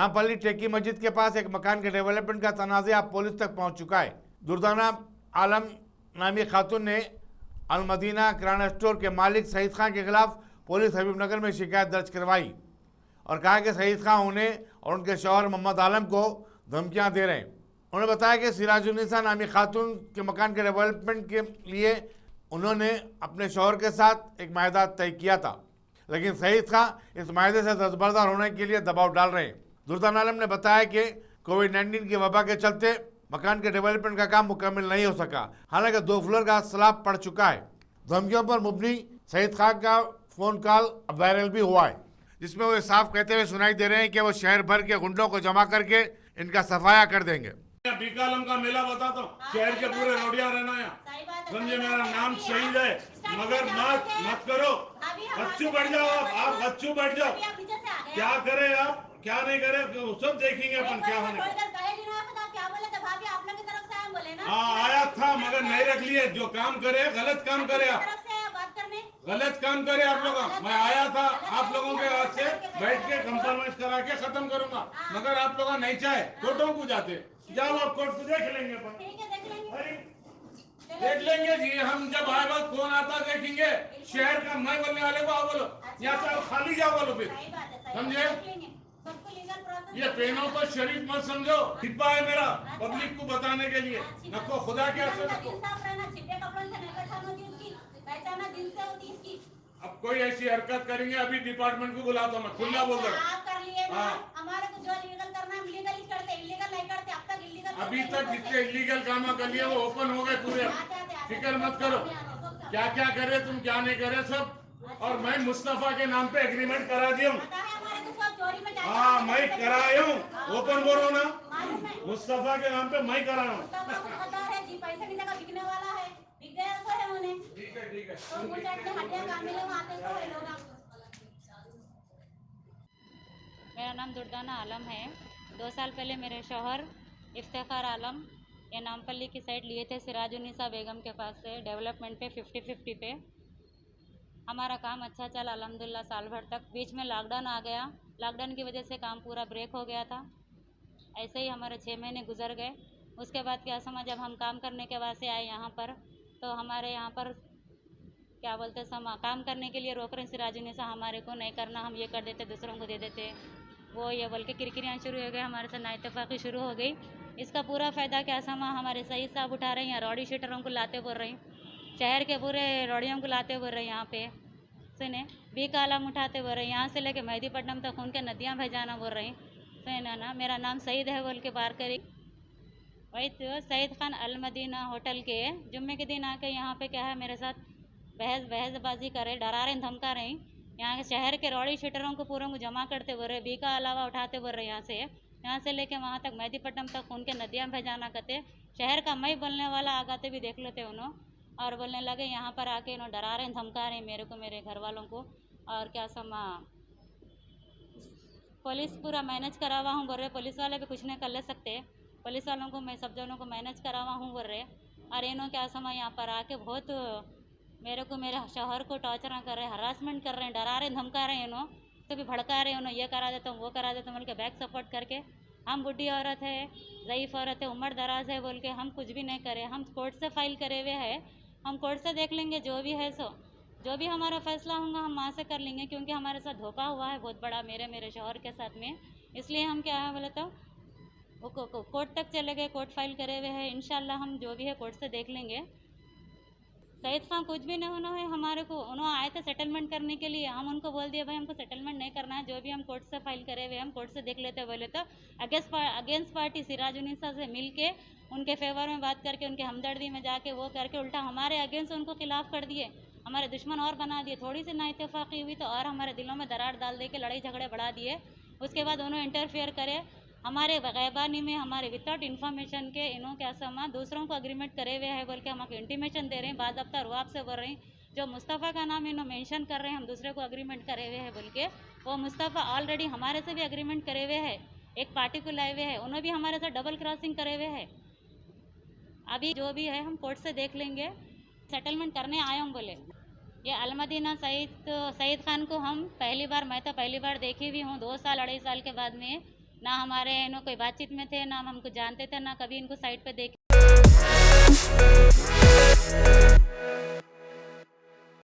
नामपल्ली टेकी मस्जिद के पास एक मकान के डेवलपमेंट का तनाज़ा अब पुलिस तक पहुंच चुका है। दुर्दाना आलम नामी खातून ने अलमदीना किराना स्टोर के मालिक सईद खान के खिलाफ पुलिस हबीबनगर में शिकायत दर्ज करवाई और कहा कि सईद खान उन्हें और उनके शौहर मोहम्मद आलम को धमकियां दे रहे हैं। उन्होंने बताया कि सिराजुन्निसा नामी खातून के मकान के डेवलपमेंट के लिए उन्होंने अपने शौहर के साथ एक माहिदा तय किया था, लेकिन सईद खान इस माहिदे से दस्तबरदार होने के लिए दबाव डाल रहे हैं। दुर्दान आलम ने बताया कि कोविड-19 की वबा के चलते मकान के डेवलपमेंट का काम मुकम्मल नहीं हो सका। हालांकि 2 फ्लोर का स्लैब पड़ चुका है। धमकियों पर मुबनी सईद खान का फोन कॉल अब वायरल भी हुआ है, जिसमें वो साफ कहते हुए सुनाई दे रहे हैं कि वो शहर भर के गुंडों को जमा करके इनका सफाया कर देंगे। बीकालम का मेला बताता हूँ, शहर के पूरे रोडिया रहना है, समझे। मेरा नाम शहीद है, मगर मत करो। बच्चू बैठ जाओ, आप बच्चू बैठ जाओ। क्या करे आप, क्या नहीं करे, सब देखेंगे अपन क्या होने। हाँ आया था, मगर नहीं रख लिए। जो काम करे, गलत काम करे आप, गलत काम करे आप लोग। मैं आया था आप लोगों के हाथ से बैठ के कंप्रोमाइज करा के खत्म करूंगा, मगर आप लोग नहीं चाहे कोर्टों को जाते। जाओ आप कोर्ट को देख लेंगे अपन, देख लेंगे जी। हम जब आए बात कौन आता देखेंगे। शहर का मैं बोलने वाले को आओ बोलो, यहाँ से खाली जाओ बोलो फिर, समझे। ये पेनों को शरीफ मत समझो, डिब्बा है मेरा पब्लिक को बताने के लिए। नको खुदा के हाथ से अब कोई ऐसी हरकत करेंगे, अभी डिपार्टमेंट को बुलाता हूँ मैं, खुला बोल रहा हूँ। हमारे को जो लीगल करना हम लीगल ही करते, इलीगल नहीं करते। अब तक इलीगल, अभी तक जितने इलीगल काम कर लिए वो ओपन हो गए पूरे। फिक्र मत करो, क्या क्या करे तुम, क्या नहीं करे सब। और मैं मुस्तफा के नाम पे एग्रीमेंट करा दिया हूँ। हाँ मैं कराया हूँ, ओपन बोलो ना, मुस्तफा के नाम पे मैं कराया हूँ। ठीक है ठीक है। मेरा नाम दुर्दाना आलम है। 2 साल पहले मेरे शौहर इफ्तिखार आलम ये नामपल्ली की साइड लिए थे सिराजुन्निसा बेगम के पास से डेवलपमेंट पे 50-50 पे। हमारा काम अच्छा चला अल्हम्दुलिल्लाह साल भर तक। बीच में लॉकडाउन आ गया, लॉकडाउन की वजह से काम पूरा ब्रेक हो गया था। ऐसे ही हमारे 6 महीने गुजर गए। उसके बाद क्या समझ, जब हम काम करने के वास्ते आए यहाँ पर, तो हमारे यहाँ पर क्या बोलते काम करने के लिए रोक रहे सिराजुन्निसा, हमारे को नहीं करना, हम ये कर देते, दूसरों को दे देते, वो ये बोल के किरकिरियाँ शुरू हो गई, हमारे साथ नाइतफाक़ी शुरू हो गई। इसका पूरा फ़ायदा क्या समा हमारे सईद साहब उठा रहे हैं, रौडी शीटरों को लाते बोल रहे हैं, शहर के पूरे रौड़ियों को लाते बोल रहे हैं। यहाँ पे सुने बीकालम उठाते बोल रहे हैं, यहाँ से लेके मेहदीपट्टनम तक उनके नदियाँ भेजाना बोल रहे हैं। सुने ना, मेरा नाम सईद है बोल के बार करी। वही तो सईद खान अलमदीना होटल के जुम्मे के दिन आके यहाँ पे क्या है मेरे साथ बहसबाजी कर रहे, डरा रहे, धमका रहे। यहाँ के शहर के रौड़ी शीटरों को पूरों को जमा करते बोल रहे, बी का अलावा उठाते बोल रहे, यहाँ से लेके वहाँ तक मेहदीपट्टनम तक उनके नदियाँ भेजाना करते। शहर का मैं बोलने वाला आगाते भी देख लेते उन्होंने, और बोलने लगे यहाँ पर आके उन्होंने डरा रहे, धमका रहे मेरे को, मेरे घर वालों को। और क्या समा पुलिस पूरा मैनेज करा हुआ हूँ बोल रहे, पुलिस वाले भी कुछ नहीं कर ले सकते, पुलिस वालों को मैं सब जनों को मैनेज करा हुआ हूँ बोल रहे। और इन्हों क्या समा यहाँ पर आके बहुत मेरे को, मेरे शौहर को टॉर्चर कर रहे, हरासमेंट कर रहे हैं, डरा रहे, धमका रहे हैं। इन्हों तो भी भड़का रहे हैं, उन्होंने ये करा देता हूँ, वो करा देता हूँ बोल के बैक सपोर्ट करके। हम बुढ़ी औरत है, ज़ईफ़ औरत है, उम्र दराज है बोल के हम कुछ भी नहीं करें। हम कोर्ट से फाइल करे हुए हैं, हम कोर्ट से देख लेंगे जो भी है सो, जो भी हमारा फैसला होगा हम वहाँ से कर लेंगे, क्योंकि हमारे साथ धोखा हुआ है बहुत बड़ा मेरे शौहर के साथ में। इसलिए हम क्या है बोले तो वो कोर्ट तक चले गए, कोर्ट फाइल करे हुए हैं। इंशाल्लाह हम जो भी है कोर्ट से देख लेंगे। सईद खान कुछ भी नहीं होना है हमारे को, उन्होंने आए थे सेटलमेंट करने के लिए, हम उनको बोल दिया भाई हमको सेटलमेंट नहीं करना है, जो भी हम कोर्ट से फाइल करे हुए हम कोर्ट से देख लेते बोले। तो अगेंस्ट पार्टी सिराजुन्निसा से मिल के उनके फेवर में बात करके, उनके हमदर्दी में जाके वो करके उल्टा हमारे अगेंस्ट उनको खिलाफ कर दिए, हमारे दुश्मन और बना दिए। थोड़ी सी नाइतफाक़ी हुई तो और हमारे दिलों में दरार डाल दे के लड़ाई झगड़े बढ़ा दिए। उसके बाद उन्होंने इंटरफेयर करे हमारे गैबानी में, हमारे विदाउट इन्फॉर्मेशन के। इन्हों क्या समा दूसरों को अग्रीमेंट करे हुए हैं बोल के हमको इंटीमेशन दे रहे हैं, बाज़ाब्ता रुआब से बोल रहे हैं। जो मुस्तफ़ा का नाम इन्हों मेंशन कर रहे हैं हम दूसरे को अग्रीमेंट करे हुए हैं बोल के, वो मुस्तफ़ा ऑलरेडी हमारे से भी अग्रीमेंट करे हुए हैं, एक पार्टी को लाए हुए हैं, उन्होंने भी हमारे साथ डबल क्रॉसिंग करे हुए हैं। अभी जो भी है हम कोर्ट से देख लेंगे, सेटलमेंट करने आए हम बोले। ये अलमदीना सईद खान को हम पहली बार, मैं तो पहली बार देखी हुई हूँ, 2 साल 2.5 साल के बाद में ना हमारे कोई बातचीत में थे, ना हम हमको जानते थे, ना कभी इनको साइड पे देखे।